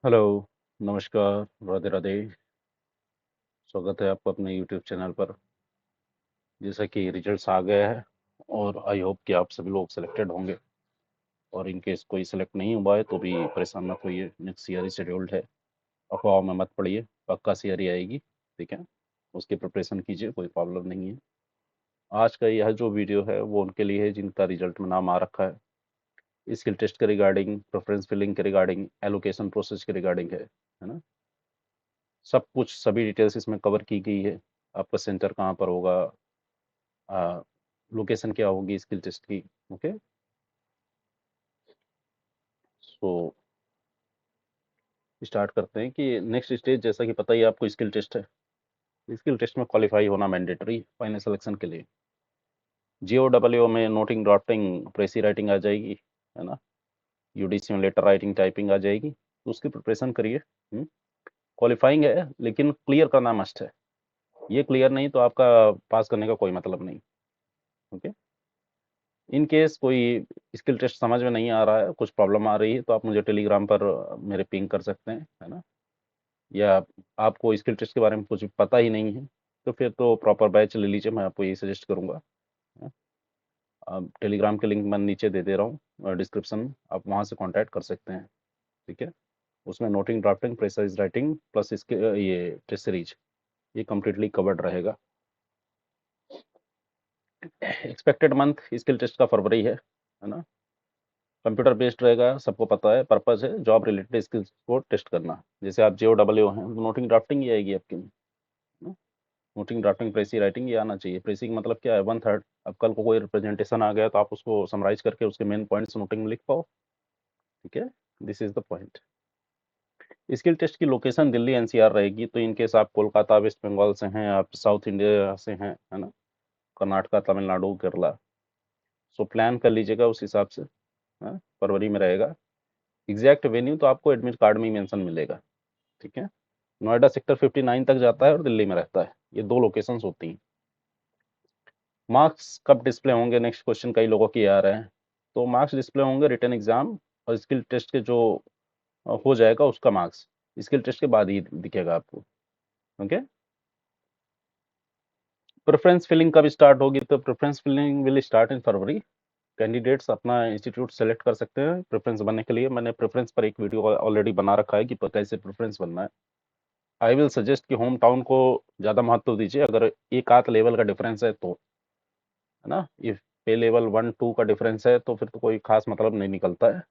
Hello, नमस्कार, राधे राधे। स्वागत है आपका अपने यूट्यूब चैनल पर। जैसा कि रिजल्ट्स आ गए हैं और आई होप कि आप सभी लोग सिलेक्टेड होंगे। और इन केस कोई सिलेक्ट नहीं हुआ है तो भी परेशान मत होइए, नेक्स्ट सीआरई शेड्यूल्ड है। अफवाह में मत पड़िए, पक्का सीआरई आएगी। ठीक है, उसकी प्रिपरेशन कीजिए, कोई प्रॉब्लम नहीं है। आज का यह जो वीडियो है वो उनके लिए है जिनका रिजल्ट में नाम आ रखा है। स्किल टेस्ट के रिगार्डिंग, प्रेफरेंस फिलिंग के रिगार्डिंग, एलोकेशन प्रोसेस के रिगार्डिंग है ना। सब कुछ, सभी डिटेल्स इसमें कवर की गई है। आपका सेंटर कहाँ पर होगा, लोकेशन क्या होगी स्किल टेस्ट की। ओके, सो स्टार्ट करते हैं कि नेक्स्ट स्टेज, जैसा कि पता ही है आपको, स्किल टेस्ट है। स्किल टेस्ट में क्वालिफाई होना मैंडेटरी फाइनल सिलेक्शन के लिए। GOW में नोटिंग, ड्राफ्टिंग, प्रेसी राइटिंग आ जाएगी, है ना। यूडीसी में लेटर राइटिंग, टाइपिंग आ जाएगी, तो उसकी प्रिपरेशन करिए। क्वालिफाइंग है लेकिन क्लियर करना मस्ट है। ये क्लियर नहीं तो आपका पास करने का कोई मतलब नहीं। ओके, इन केस कोई स्किल टेस्ट समझ में नहीं आ रहा है, कुछ प्रॉब्लम आ रही है, तो आप मुझे टेलीग्राम पर मेरे पिंग कर सकते हैं, है ना। या आपको स्किल टेस्ट के बारे में कुछ पता ही नहीं है तो फिर तो प्रॉपर बैच ले लीजिए, मैं आपको यही सजेस्ट करूंगा। है। आप टेलीग्राम के लिंक मैं नीचे दे दे रहा हूँ डिस्क्रिप्शन, आप वहाँ से कांटेक्ट कर सकते हैं। ठीक है, उसमें noting, drafting, precise writing plus इसके ये टेस्ट सीरीज, ये कम्प्लीटली कवर्ड रहेगा। एक्सपेक्टेड मंथ स्किल टेस्ट का फरवरी है ना। कंप्यूटर बेस्ड रहेगा, सबको पता है, पर्पस है जॉब रिलेटेड स्किल्स को टेस्ट करना। जैसे आप JOW हैं तो नोटिंग ड्राफ्टिंग ही आएगी आपकी। नोटिंग, ड्राफ्टिंग, प्रेसी राइटिंग, ये आना चाहिए। प्रेसी का मतलब क्या है, 1/3। अब कल को कोई रिप्रेजेंटेशन आ गया तो आप उसको समराइज करके उसके मेन पॉइंट्स नोटिंग में लिख पाओ। ठीक है, this is the point. Skill test की लोकेशन दिल्ली NCR रहेगी, तो इनकेस आप कोलकाता, वेस्ट बंगाल से हैं, आप साउथ इंडिया से हैं, है ना, कर्नाटका, तमिलनाडु, केरला, सो प्लान कर लीजिएगा उस हिसाब से। हाँ, फरवरी में रहेगा। एग्जैक्ट वेन्यू तो आपको एडमिट कार्ड में ही मेंशन मिलेगा। ठीक है, नोएडा सेक्टर 59 तक जाता है और दिल्ली में रहता है, ये दो लोकेशंस होती हैं। मार्क्स कब डिस्प्ले होंगे, नेक्स्ट क्वेश्चन कई लोगों के आ रहे हैं। तो मार्क्स डिस्प्ले होंगे रिटन एग्जाम और स्किल टेस्ट के जो हो जाएगा उसका मार्क्स स्किल टेस्ट के बाद ही दिखेगा आपको। ओके, प्रेफरेंस फिलिंग कब स्टार्ट होगी, तो preference filling will start in February. Candidates अपना इंस्टीट्यूट सेलेक्ट कर सकते हैं प्रेफरेंस बनने के लिए। मैंने प्रेफरेंस पर एक वीडियो ऑलरेडी बना रखा है कि कैसे प्रेफरेंस बनना है। आई विल सजेस्ट कि होम टाउन को ज़्यादा महत्व दीजिए, अगर एक आध लेवल का डिफरेंस है तो, है ना। इफ पे लेवल 1-2 का डिफरेंस है तो फिर तो कोई खास मतलब नहीं निकलता है।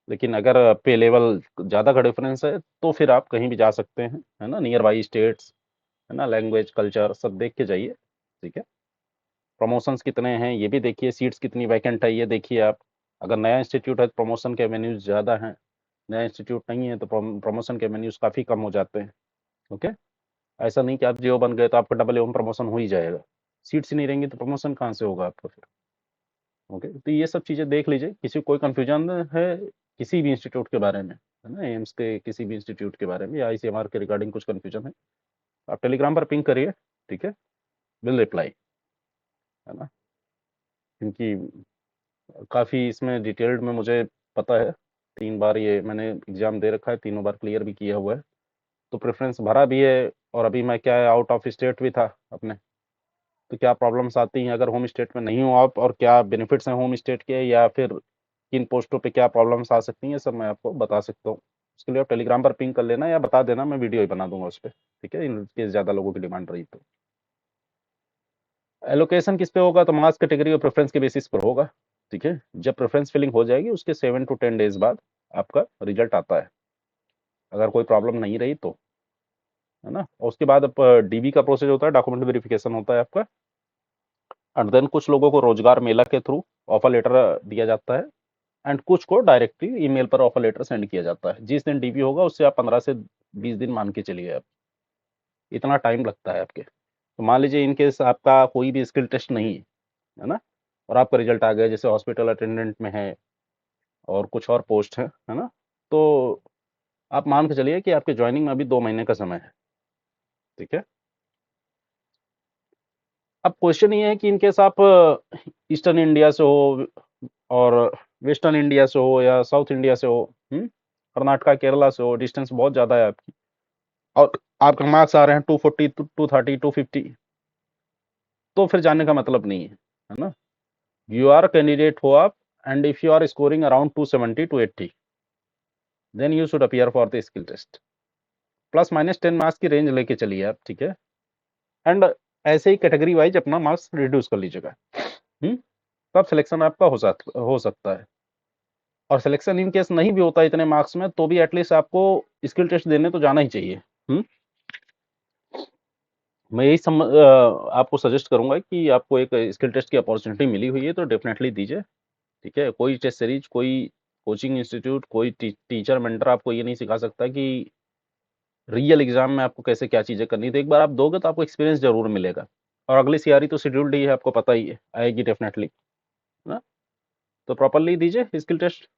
लेकिन अगर पे लेवल ज़्यादा का डिफरेंस है तो फिर आप कहीं भी जा सकते हैं, है ना, नियर बाई स्टेट्स, है ना, लैंग्वेज, कल्चर सब देख के जाइए। ठीक है, प्रमोशंस कितने हैं ये भी देखिए, सीट्स कितनी वैकेंट है ये देखिए आप। अगर नया इंस्टीट्यूट है तो प्रमोशन के मेन्यूज ज़्यादा हैं, नया इंस्टीट्यूट नहीं है तो प्रमोशन के मेन्यूज काफ़ी कम हो जाते हैं। ओके, ऐसा नहीं कि आप जियो बन गए तो आपका डबल एम प्रमोशन हो ही जाएगा। सीट्स ही नहीं रहेंगी तो प्रमोशन कहाँ से होगा आपका फिर। ओके, तो ये सब चीज़ें देख लीजिए। किसी को कोई कन्फ्यूजन है किसी भी इंस्टीट्यूट के बारे में, है ना, एम्स के किसी भी इंस्टीट्यूट के बारे में या ICMR के रिगार्डिंग कुछ कन्फ्यूजन है, आप टेलीग्राम पर पिंग करिए। ठीक है, विल रिप्लाई, है ना। क्योंकि काफ़ी इसमें डिटेल्ड में मुझे पता है, 3 बार ये मैंने एग्ज़ाम दे रखा है, तीनों बार क्लियर भी किया हुआ है, तो प्रेफरेंस भरा भी है। और अभी मैं क्या है, आउट ऑफ स्टेट भी था अपने, तो क्या प्रॉब्लम्स आती हैं अगर होम स्टेट में नहीं हो आप, और क्या बेनिफिट्स हैं होम स्टेट के, या फिर किन पोस्टों पे क्या प्रॉब्लम्स आ सकती हैं, सब मैं आपको बता सकता हूँ। उसके लिए आप टेलीग्राम पर पिंग कर लेना या बता देना, मैं वीडियो ही बना दूंगा उस पर। ठीक है, इन केस ज़्यादा लोगों की डिमांड रही तो। एलोकेशन किस पे होगा, तो मार्क्स कैटेगरी और प्रेफरेंस के बेसिस पर होगा। ठीक है, जब प्रेफरेंस फिलिंग हो जाएगी उसके 7 to 10 डेज बाद आपका रिजल्ट आता है, अगर कोई प्रॉब्लम नहीं रही तो, है ना। और उसके बाद DB का प्रोसेस होता है, डॉक्यूमेंट वेरिफिकेशन होता है आपका। एंड देन कुछ लोगों को रोजगार मेला के थ्रू ऑफर लेटर दिया जाता है, एंड कुछ को डायरेक्टली ईमेल पर ऑफर लेटर सेंड किया जाता है। जिस दिन DB होगा उससे आप 15 से 20 दिन मान के चलिए आप, इतना टाइम लगता है आपके। तो मान लीजिए इन केस आपका कोई भी स्किल टेस्ट नहीं है ना, और आपका रिजल्ट आ गया, जैसे हॉस्पिटल अटेंडेंट में है और कुछ और पोस्ट है ना, तो आप मान के चलिए कि आपके ज्वाइनिंग में अभी 2 महीने का समय है। ठीक है, अब क्वेश्चन ये है कि इनकेस आप ईस्टर्न इंडिया से हो और वेस्टर्न इंडिया से हो या साउथ इंडिया से हो, कर्नाटका केरला से हो, डिस्टेंस बहुत ज़्यादा है आपकी, और आपके मार्क्स आ रहे हैं 240 230 250, तो फिर जाने का मतलब नहीं है ना। यू आर कैंडिडेट हो आप, and if you are scoring around 270 to 80, then you should appear for the skill test. Plus minus 10 marks की रेंज लेके चलिए आप, ठीक है। एंड ऐसे ही कैटेगरी वाइज अपना मार्क्स रिड्यूस कर लीजिएगा, तब सिलेक्शन आपका हो सकता है। और सिलेक्शन इन केस नहीं भी होता इतने मार्क्स में, तो भी एटलीस्ट आपको स्किल टेस्ट देने तो जाना ही चाहिए। मैं यही आपको सजेस्ट करूंगा कि आपको एक स्किल टेस्ट की अपॉर्चुनिटी मिली हुई है तो डेफिनेटली दीजिए, ठीक है। कोई टेस्ट सीरीज, कोई कोचिंग इंस्टीट्यूट, कोई टीचर मेंटर आपको ये नहीं सिखा सकता कि रियल एग्जाम में आपको कैसे क्या चीज़ें करनी है। तो एक बार आप दोगे तो आपको एक्सपीरियंस जरूर मिलेगा। और अगली सीआरई तो शेड्यूल्ड ही है, आपको पता ही है, आएगी डेफिनेटली ना। तो प्रॉपरली दीजिए स्किल टेस्ट।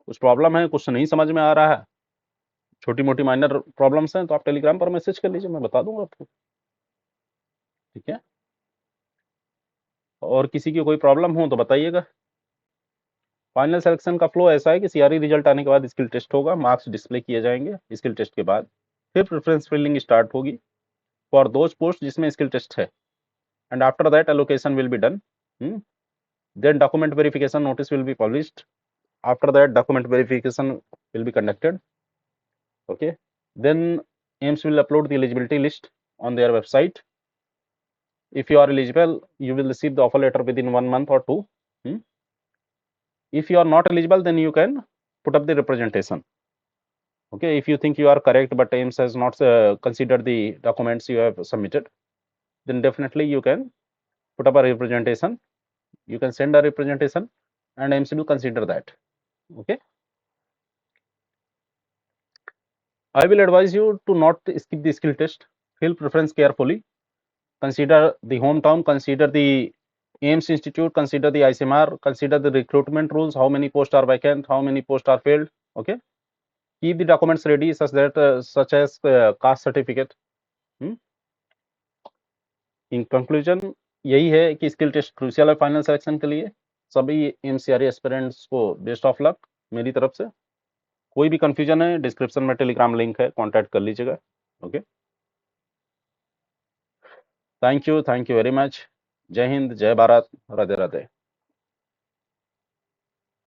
कुछ प्रॉब्लम है, कुछ नहीं समझ में आ रहा है, छोटी मोटी माइनर प्रॉब्लम्स हैं, तो आप टेलीग्राम पर मैसेज कर लीजिए, मैं बता दूंगा आपको, ठीक है। और किसी की कोई प्रॉब्लम हो तो बताइएगा। फाइनल सिलेक्शन का फ्लो ऐसा है कि सीआरई रिजल्ट आने के बाद स्किल टेस्ट होगा, मार्क्स डिस्प्ले किए जाएंगे स्किल टेस्ट के बाद, फिर प्रेफरेंस फिलिंग स्टार्ट होगी फॉर दोज पोस्ट जिसमें स्किल टेस्ट है, and after that allocation will be done. Then document verification notice will be published, after that document verification will be conducted, okay. Then AIMS will upload the eligibility list on their website. If you are eligible, you will receive the offer letter within 1 month or 2. If you are not eligible, then you can put up the representation, okay. If you think you are correct but AIMS has not considered the documents you have submitted, then definitely you can put up a representation, you can send a representation, and AIMS will consider that, okay. I will advise you to not skip the skill test. Fill preference carefully, consider the hometown, consider the AIMS institute, consider the ICMR, consider the recruitment rules, how many posts are vacant, how many posts are filled, okay. Keep the documents ready such that such as caste certificate. In conclusion, यही है कि skill test crucial है final selection के लिए। सभी एमसीआरई aspirants को best of luck मेरी तरफ से। कोई भी कंफ्यूजन है, डिस्क्रिप्शन में टेलीग्राम लिंक है, कांटेक्ट कर लीजिएगा, okay. Thank you very much. जय हिंद, जय भारत, राधे राधे।